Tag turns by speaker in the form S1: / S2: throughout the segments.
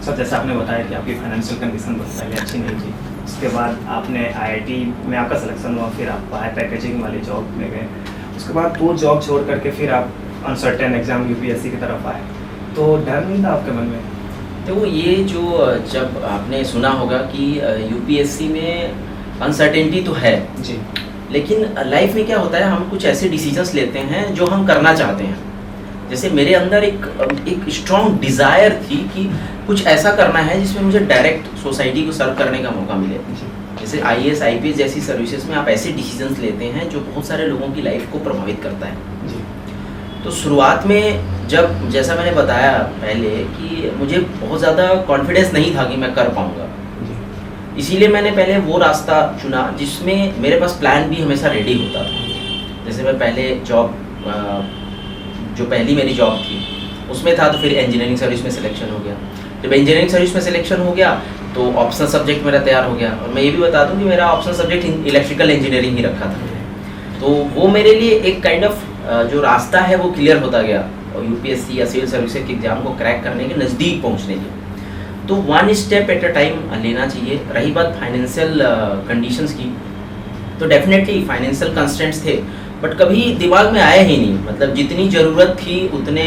S1: Sir जैसे आपने बताया कि आपकी फाइनेंशियल कंडीशन बहुत पहले अच्छी नहीं थी, उसके बाद आपने आईआईटी में आपका सिलेक्शन हुआ, फिर आप हाई पैकेजिंग वाली जॉब में गए, उसके बाद वो जॉब छोड़ करके फिर आप अनसर्टेन एग्जाम यूपीएससी की तरफ आए, तो डर नहीं था आपके मन में?
S2: तो ये जो जब आपने सुना होगा कि यूपीएससी में अनसर्टेनिटी तो है
S1: जी,
S2: लेकिन लाइफ में क्या होता है, हम कुछ ऐसे डिसीजंस लेते हैं जो हम करना चाहते हैं। जैसे मेरे अंदर एक स्ट्रॉन्ग डिज़ायर थी कि कुछ ऐसा करना है जिसमें मुझे डायरेक्ट सोसाइटी को सर्व करने का मौका मिले। जैसे आईएएस आईपीएस जैसी सर्विसेज में आप ऐसे डिसीजंस लेते हैं जो बहुत सारे लोगों की लाइफ को प्रभावित करता है।
S1: जी,
S2: तो शुरुआत में जब, जैसा मैंने बताया पहले कि मुझे बहुत ज़्यादा कॉन्फिडेंस नहीं था कि मैं कर पाऊँगा, इसीलिए मैंने पहले वो रास्ता चुना जिसमें मेरे पास प्लान भी हमेशा रेडी होता था। जैसे मैं पहले जॉब, जो पहली मेरी जॉब थी उसमें था, तो फिर इंजीनियरिंग सर्विस में सिलेक्शन हो गया। जब इंजीनियरिंग सर्विस में सिलेक्शन हो गया तो ऑप्शनल सब्जेक्ट मेरा तैयार हो गया, और मैं ये भी बता दूं कि मेरा ऑप्शनल सब्जेक्ट इलेक्ट्रिकल इंजीनियरिंग ही रखा था। तो वो मेरे लिए एक काइंड ऑफ जो रास्ता है वो क्लियर होता गया, और यूपीएससी या सिविल सर्विसेज के एग्जाम को क्रैक करने के नज़दीक पहुँचने के। तो one step at a time लेना चाहिए। रही बात फाइनेंशियल कंडीशंस की, तो डेफिनेटली फाइनेंशियल कंस्ट्रेंट्स थे, बट कभी दिमाग में आया ही नहीं। मतलब जितनी ज़रूरत थी उतने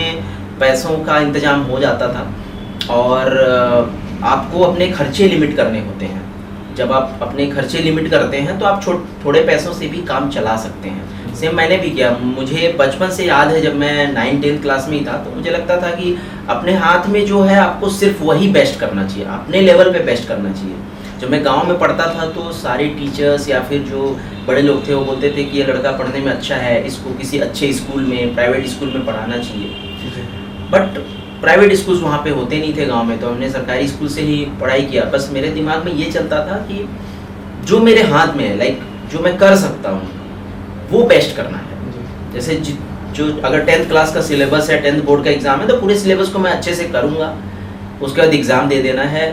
S2: पैसों का इंतज़ाम हो जाता था, और आपको अपने खर्चे लिमिट करने होते हैं। जब आप अपने खर्चे लिमिट करते हैं तो आप थोड़े पैसों से भी काम चला सकते हैं। सेम मैंने भी किया। मुझे बचपन से याद है, जब मैं 9th-10th क्लास में ही था, तो मुझे लगता था कि अपने हाथ में जो है आपको सिर्फ वही बेस्ट करना चाहिए, अपने लेवल पे बेस्ट करना चाहिए। जब मैं गांव में पढ़ता था तो सारे टीचर्स या फिर जो बड़े लोग थे वो बोलते थे कि ये लड़का पढ़ने में अच्छा है, इसको किसी अच्छे स्कूल में, प्राइवेट स्कूल में पढ़ाना चाहिए। बट प्राइवेट स्कूल्स वहाँ पे होते नहीं थे गांव में, तो हमने सरकारी स्कूल से ही पढ़ाई किया। बस मेरे दिमाग में ये चलता था कि जो मेरे हाथ में है, लाइक जो मैं कर सकता हूँ वो बेस्ट करना है। जैसे जो अगर 10th क्लास का सिलेबस है, 10th बोर्ड का एग्ज़ाम है, तो पूरे सिलेबस को मैं अच्छे से करूँगा, उसके बाद एग्ज़ाम दे देना है।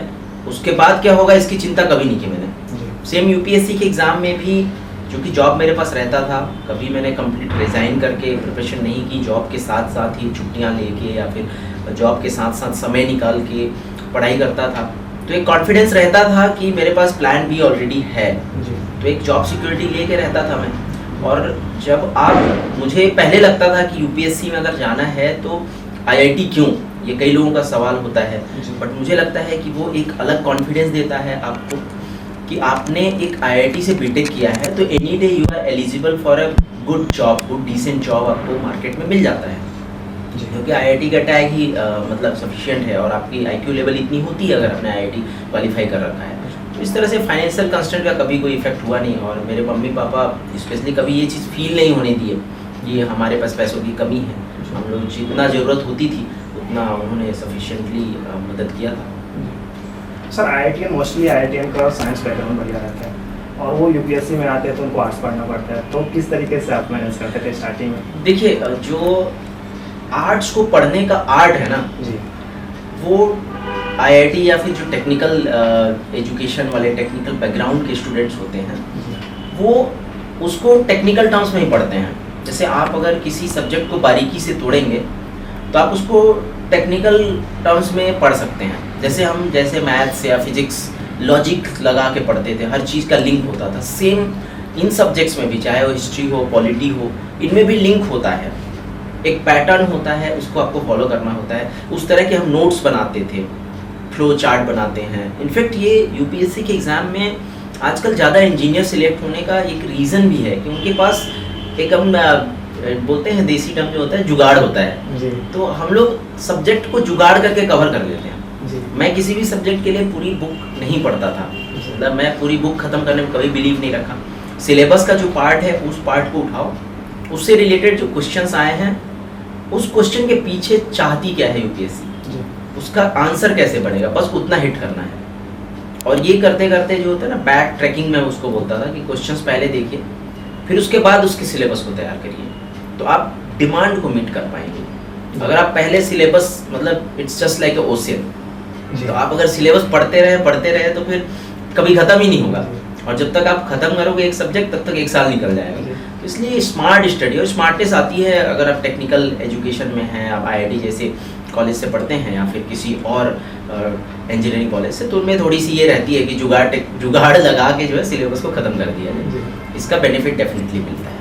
S2: उसके बाद क्या होगा इसकी चिंता कभी नहीं की मैंने। सेम यूपीएससी के एग्ज़ाम में भी, जो कि जॉब मेरे पास रहता था, कभी मैंने कंप्लीट रिज़ाइन करके प्रिपरेशन नहीं की। जॉब के साथ साथ ही छुट्टियाँ लेके या फिर जॉब के साथ साथ समय निकाल के पढ़ाई करता था। तो एक कॉन्फिडेंस रहता था कि मेरे पास प्लान भी ऑलरेडी है, तो एक जॉब सिक्योरिटी लेके रहता था मैं। और जब मुझे पहले लगता था कि यूपीएससी में अगर जाना है तो आईआईटी क्यों, ये कई लोगों का सवाल होता है, बट मुझे लगता है कि वो एक अलग कॉन्फिडेंस देता है आपको कि आपने एक आईआईटी से बीटेक किया है, तो any day you are eligible for a good job, good decent job आपको मार्केट में मिल जाता है। क्योंकि आईआईटी का टैग ही मतलब सफिशिएंट है, और आपकी आईक्यू लेवल इतनी होती है अगर आपने आईआईटी क्वालिफाई कर रखा है। तो इस तरह से फाइनेंशियल कंस्ट्रेंट का कभी कोई इफेक्ट हुआ नहीं, और मेरे मम्मी पापा स्पेशली कभी ये चीज़ फील नहीं होने दिए कि हमारे पास पैसों की कमी है। हम लोग जितना ज़रूरत होती थी उतना उन्होंने सफिशिएंटली मदद किया था।
S1: सर आईआईटीएन मोस्टली आईआईटीएन का साइंस बैकग्राउंड बढ़िया रहता है, और वो यूपीएससी में आते हैं तो उनको आर्ट्स पढ़ना पड़ता है, तो किस तरीके से आप मैनेज करते थे स्टार्टिंग में?
S2: देखिए, जो आर्ट्स को पढ़ने का आर्ट है ना
S1: जी,
S2: वो आईआईटी या फिर जो टेक्निकल एजुकेशन वाले, टेक्निकल बैकग्राउंड के स्टूडेंट्स होते हैं, वो उसको टेक्निकल टर्म्स में ही पढ़ते हैं। जैसे आप अगर किसी सब्जेक्ट को बारीकी से तोड़ेंगे तो आप उसको टेक्निकल टर्म्स में पढ़ सकते हैं। जैसे मैथ्स या फिजिक्स लॉजिक लगा के पढ़ते थे, हर चीज़ का लिंक होता था। सेम इन सब्जेक्ट्स में भी, चाहे वो हिस्ट्री हो, पॉलिटी हो, इनमें भी लिंक होता है, एक पैटर्न होता है, उसको आपको फॉलो करना होता है। उस तरह के हम नोट्स बनाते थे, फ्लो चार्ट बनाते हैं। इनफैक्ट ये यूपीएससी के एग्ज़ाम में आजकल ज़्यादा इंजीनियर सिलेक्ट होने का एक रीज़न भी है कि उनके पास एक, हम बोलते हैं देसी टर्म जो होता है, जुगाड़ होता है
S1: जी।
S2: तो हम लोग सब्जेक्ट को जुगाड़ करके कवर कर लेते हैं
S1: जी।
S2: मैं किसी भी सब्जेक्ट के लिए पूरी बुक नहीं पढ़ता था, मतलब मैं पूरी बुक ख़त्म करने में कभी बिलीव नहीं रखा। सिलेबस का जो पार्ट है उस पार्ट को उठाओ, उससे रिलेटेड जो क्वेश्चंस आए हैं उस क्वेश्चन के पीछे चाहती क्या है यूपीएससी, उसका आंसर कैसे बनेगा, बस उतना हिट करना है। और ये करते करते जो होता है ना, बैक ट्रैकिंग में उसको बोलता था कि क्वेश्चंस पहले देखिए, फिर उसके बाद उसके सिलेबस को तैयार करिए, तो आप डिमांड को मीट कर पाएंगे। अगर आप पहले सिलेबस, मतलब it's just like a ocean, तो आप अगर सिलेबस पढ़ते रहे तो फिर कभी ख़त्म ही नहीं होगा, और जब तक आप ख़त्म करोगे एक सब्जेक्ट तब तक एक साल निकल जाएगा। तो इसलिए स्मार्ट स्टडी, और स्मार्टनेस आती है अगर आप टेक्निकल एजुकेशन में हैं, आप आईआईटी जैसे कॉलेज से पढ़ते हैं या फिर किसी और इंजीनियरिंग कॉलेज से, तो उनमें थोड़ी सी ये रहती है कि जुगाड़ लगा के जो है सिलेबस को ख़त्म कर दिया जाए। इसका बेनिफिट डेफिनेटली मिलता है।